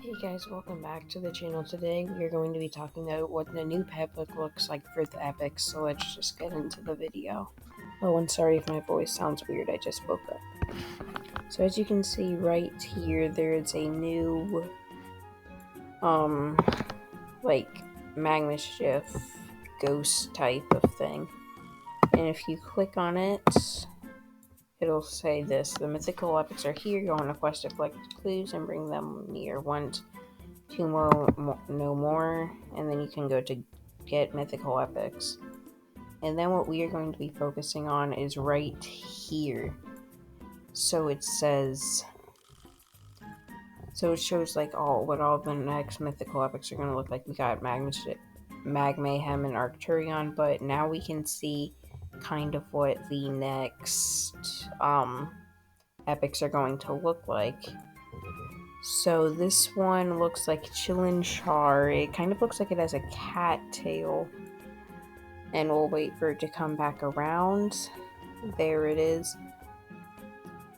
Hey guys, welcome back to the channel. Today we are going to be talking about what the new pet book looks like for the epics, so let's just get into the video. Oh, and sorry if my voice sounds weird, I just woke up. So as you can see right here, there is a new, like, magma shift ghost type of thing. And if you click on it, it'll say this: the mythical epics are here. Go on a quest to collect clues and bring them near. Two more, no more, and then you can go to get mythical epics. And then what we are going to be focusing on is right here. So it says, so it shows like what all the next mythical epics are going to look like. We got Mag Mayhem and Arcturion, but now we can see kind of what the next epics are going to look like. So this one looks like Chillin' Char. It kind of looks like it has a cat tail. And we'll wait for it to come back around. There it is.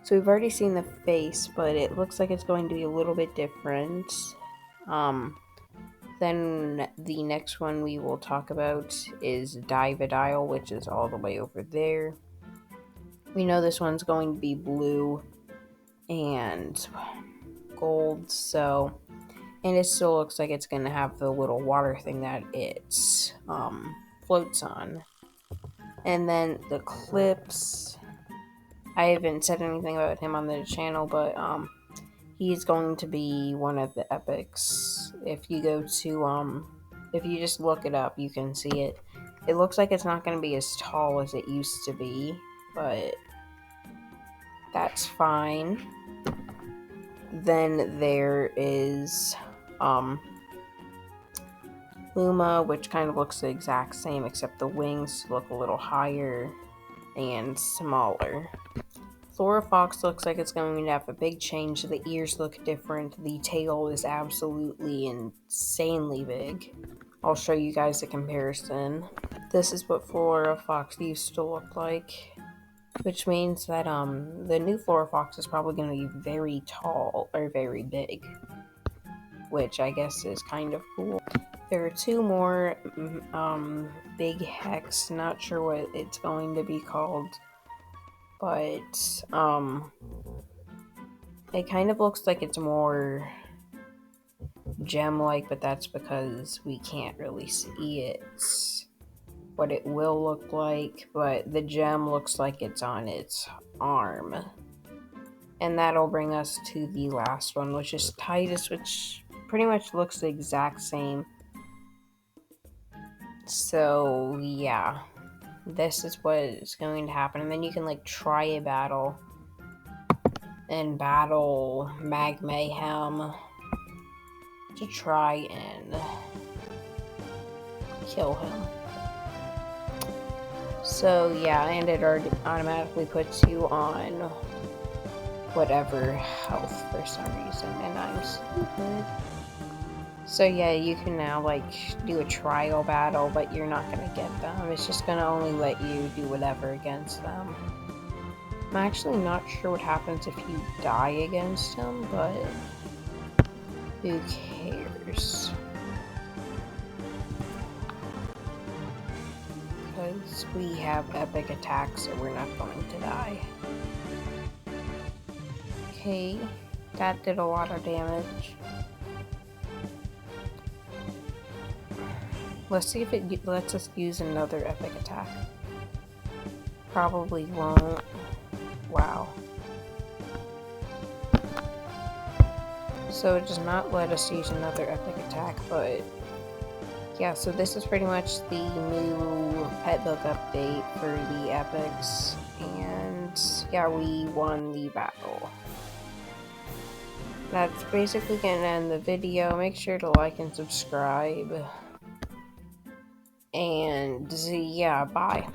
So we've already seen the face, but it looks like it's going to be a little bit different. Then the next one we will talk about is Diva Dial, which is all the way over there. We know this one's going to be blue and gold, so, and it still looks like it's going to have the little water thing that it floats on. And then the clips, I haven't said anything about him on the channel, but he's going to be one of the epics. If you go to if you just look it up, you can see it. It looks like it's not going to be as tall as it used to be, but that's fine. Then there is Luma, which kind of looks the exact same, except the wings look a little higher and smaller. Flora Fox looks like it's going to have a big change. The ears look different. The tail is absolutely insanely big. I'll show you guys a comparison. This is what Flora Fox used to look like, which means that the new Flora Fox is probably going to be very tall or very big, which I guess is kind of cool. There are two more big hex. Not sure what it's going to be called, but it kind of looks like it's more gem-like, but that's because we can't really see it. What it will look like, but the gem looks like it's on its arm. And that'll bring us to the last one, which is Titus, which pretty much looks the exact same. So yeah, this is what is going to happen. And then you can like try a battle and battle Mag Mayhem to try and kill him. So yeah, and it automatically puts you on whatever health for some reason, and I'm stupid. So yeah, you can now like do a trial battle, but you're not gonna get them. It's just gonna only let you do whatever against them. I'm actually not sure what happens if you die against them, but who cares? Because we have epic attacks, so we're not going to die. Okay, that did a lot of damage. Let's see if it lets us use another epic attack. Probably won't. Wow. So it does not let us use another epic attack, but yeah, so this is pretty much the new pet book update for the epics, and yeah, we won the battle. That's basically gonna end the video. Make sure to like and subscribe, and yeah, bye.